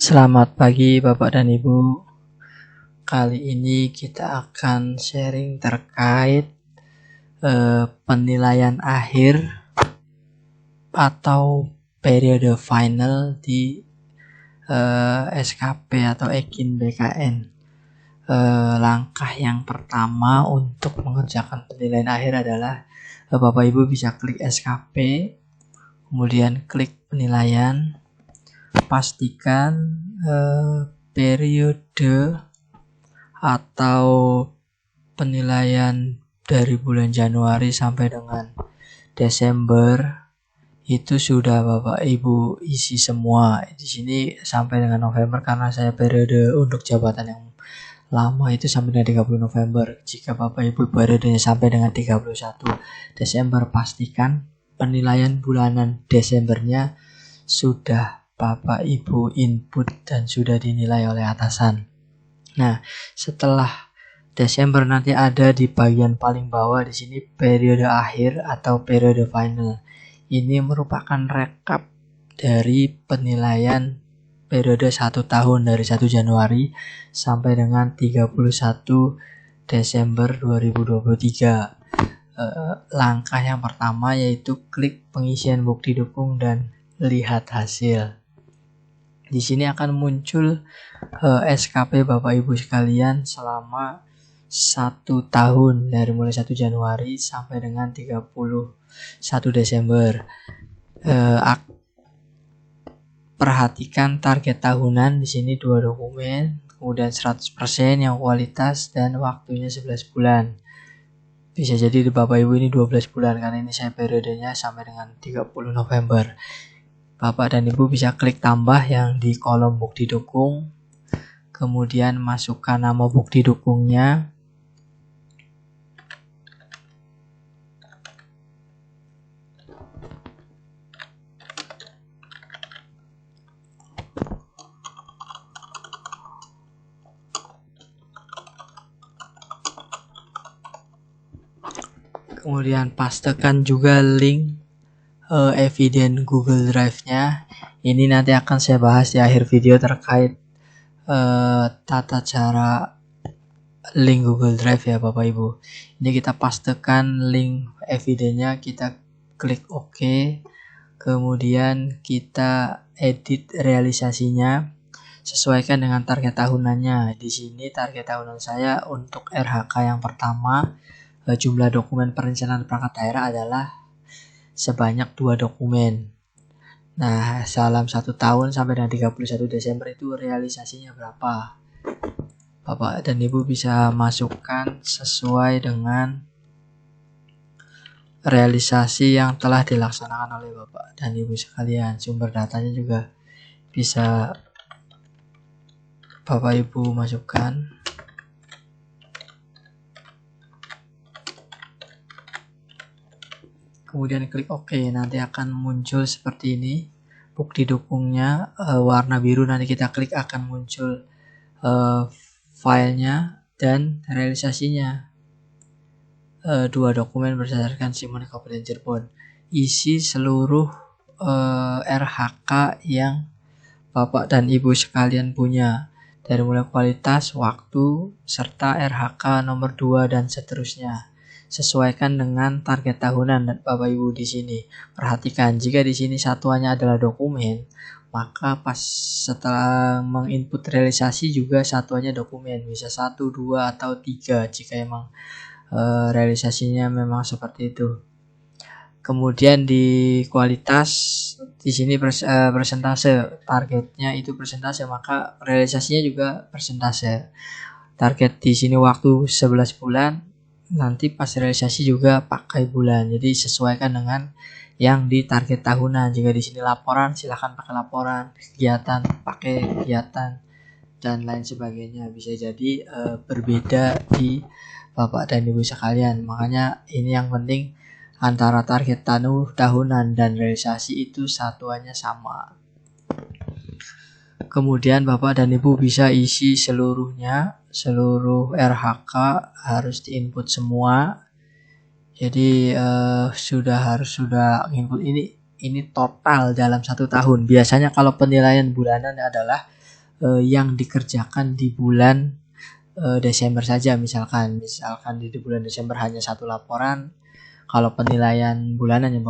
Selamat pagi Bapak dan Ibu. Kali ini kita akan sharing terkait penilaian akhir atau periode final di SKP atau Ekin BKN. Langkah yang pertama untuk mengerjakan penilaian akhir adalah Bapak Ibu bisa klik SKP, kemudian klik penilaian, pastikan periode atau penilaian dari bulan Januari sampai dengan Desember itu sudah Bapak Ibu isi semua. Di sini sampai dengan November karena saya periode untuk jabatan yang lama itu sampai dengan 30 November. Jika Bapak Ibu periodenya sampai dengan 31 Desember, pastikan penilaian bulanan Desembernya sudah Bapak Ibu input dan sudah dinilai oleh atasan. Nah, setelah Desember nanti ada di bagian paling bawah di sini periode akhir atau periode final. Ini merupakan rekap dari penilaian periode 1 tahun dari 1 Januari sampai dengan 31 Desember 2023. Langkah yang pertama yaitu klik pengisian bukti dukung dan lihat hasil. Di sini akan muncul SKP Bapak Ibu sekalian selama 1 tahun dari mulai 1 Januari sampai dengan 31 Desember. Perhatikan target tahunan di sini 2 dokumen, kemudian 100% yang kualitas dan waktunya 11 bulan. Bisa jadi di Bapak Ibu ini 12 bulan karena ini saya periodenya sampai dengan 30 November. Bapak dan Ibu bisa klik tambah yang di kolom bukti dukung, kemudian masukkan nama bukti dukungnya, kemudian pastekan juga link eviden Google Drive-nya. Ini nanti akan saya bahas di akhir video terkait tata cara link Google Drive ya Bapak Ibu. Ini kita pastekan link evidennya, kita klik OK, kemudian kita edit realisasinya, sesuaikan dengan target tahunannya. Di sini target tahunan saya untuk RHK yang pertama, jumlah dokumen perencanaan perangkat daerah adalah sebanyak 2 dokumen. Nah, dalam 1 tahun sampai dengan 31 Desember itu realisasinya berapa? Bapak dan Ibu bisa masukkan sesuai dengan realisasi yang telah dilaksanakan oleh Bapak dan Ibu sekalian. Sumber datanya juga bisa Bapak Ibu masukkan. Kemudian klik OK, nanti akan muncul seperti ini bukti dukungnya, warna biru. Nanti kita klik akan muncul filenya dan realisasinya. 2 dokumen berdasarkan SIMON Kabupaten Cirebon. Isi seluruh RHK yang Bapak dan Ibu sekalian punya, dari mulai kualitas, waktu, serta RHK nomor 2 dan seterusnya. Sesuaikan dengan target tahunan dan Bapak Ibu di sini. Perhatikan, jika di sini satuannya adalah dokumen, maka pas setelah menginput realisasi juga satuannya dokumen, bisa 1, 2 atau 3 jika emang realisasinya memang seperti itu. Kemudian di kualitas di sini persentase, targetnya itu persentase, maka realisasinya juga persentase. Target di sini waktu 11 bulan, nanti pas realisasi juga pakai bulan. Jadi sesuaikan dengan yang di target tahunan. Jika di sini laporan, silakan pakai laporan, kegiatan pakai kegiatan, dan lain sebagainya. Bisa jadi berbeda di Bapak dan Ibu sekalian. Makanya ini yang penting, antara target tahunan dan realisasi itu satuannya sama. Kemudian Bapak dan Ibu bisa isi seluruhnya, seluruh RHK harus diinput semua. Jadi sudah input ini total dalam 1 tahun. Biasanya kalau penilaian bulanan adalah yang dikerjakan di bulan Desember saja. Misalkan di bulan Desember hanya 1 laporan. Kalau penilaian bulanan ya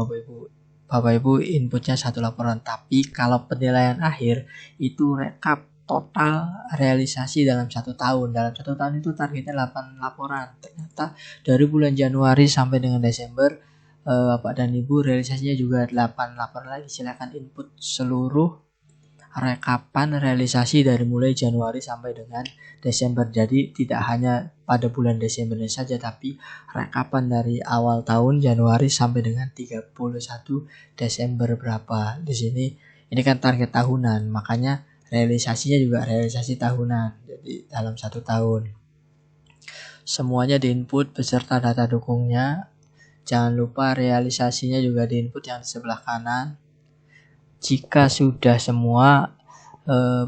Bapak Ibu inputnya 1 laporan. Tapi kalau penilaian akhir itu rekap total realisasi dalam 1 tahun. Dalam 1 tahun itu targetnya 8 laporan. Ternyata dari bulan Januari sampai dengan Desember Bapak dan Ibu realisasinya juga 8 laporan lagi. Silakan input seluruh rekapan realisasi dari mulai Januari sampai dengan Desember. Jadi tidak hanya pada bulan Desember saja, tapi rekapan dari awal tahun Januari sampai dengan 31 Desember berapa. Di sini ini kan target tahunan, makanya realisasinya juga realisasi tahunan. Jadi dalam 1 tahun. Semuanya diinput beserta data dukungnya. Jangan lupa realisasinya juga diinput yang di sebelah kanan. Jika sudah semua,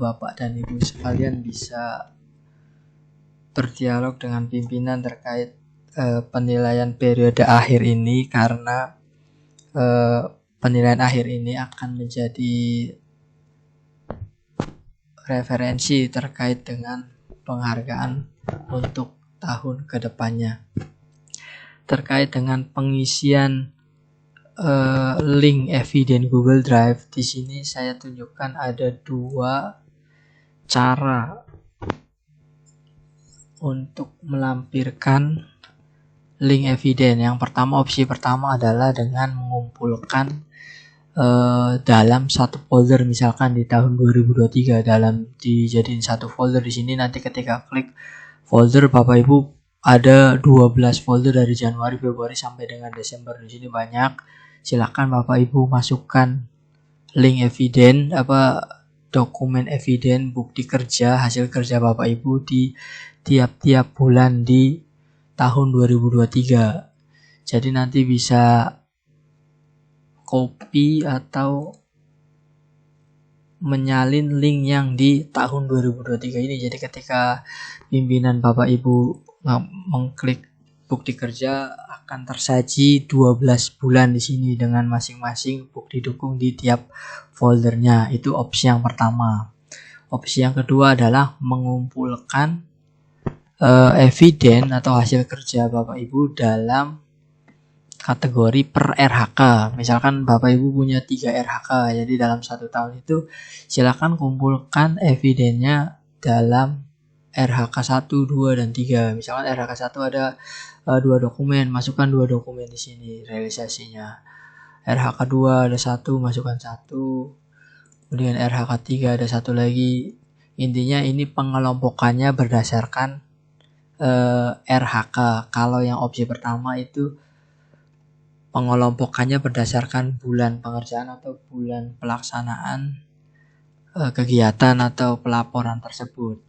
Bapak dan Ibu sekalian bisa berdialog dengan pimpinan terkait penilaian periode akhir ini, karena penilaian akhir ini akan menjadi referensi terkait dengan penghargaan untuk tahun kedepannya. Terkait dengan pengisian link eviden Google Drive, di sini saya tunjukkan ada 2 cara untuk melampirkan link eviden. Yang pertama, opsi pertama adalah dengan mengumpulkan dalam 1 folder, misalkan di tahun 2023 dijadiin 1 folder. Di sini nanti ketika klik folder Bapak Ibu ada 12 folder dari Januari, Februari sampai dengan Desember. Di sini banyak. Silakan Bapak Ibu masukkan link eviden, dokumen eviden, bukti kerja, hasil kerja Bapak Ibu di tiap-tiap bulan di tahun 2023. Jadi nanti bisa copy atau menyalin link yang di tahun 2023 ini. Jadi ketika pimpinan Bapak Ibu mengklik bukti kerja, akan tersaji 12 bulan di sini dengan masing-masing bukti dukung di tiap foldernya. Itu opsi yang pertama. Opsi yang kedua adalah mengumpulkan eviden atau hasil kerja Bapak Ibu dalam kategori per RHK. Misalkan Bapak Ibu punya 3 RHK, jadi dalam 1 tahun itu silakan kumpulkan evidennya dalam RHK 1, 2, dan 3. Misalkan RHK 1 ada 2 dokumen, masukkan 2 dokumen di sini realisasinya. RHK 2 ada 1, masukkan 1. Kemudian RHK 3 ada 1 lagi. Intinya ini pengelompokannya berdasarkan RHK. Kalau yang opsi pertama itu pengelompokannya berdasarkan bulan pengerjaan atau bulan pelaksanaan kegiatan atau pelaporan tersebut.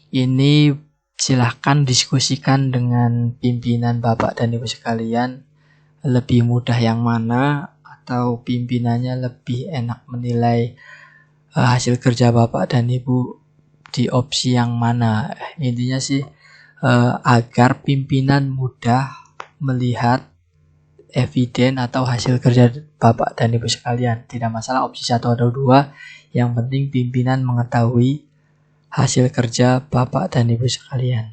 Ini silahkan diskusikan dengan pimpinan Bapak dan Ibu sekalian, lebih mudah yang mana atau pimpinannya lebih enak menilai hasil kerja Bapak dan Ibu di opsi yang mana. Intinya sih agar pimpinan mudah melihat eviden atau hasil kerja Bapak dan Ibu sekalian. Tidak masalah opsi 1 atau 2, yang penting pimpinan mengetahui hasil kerja Bapak dan Ibu sekalian.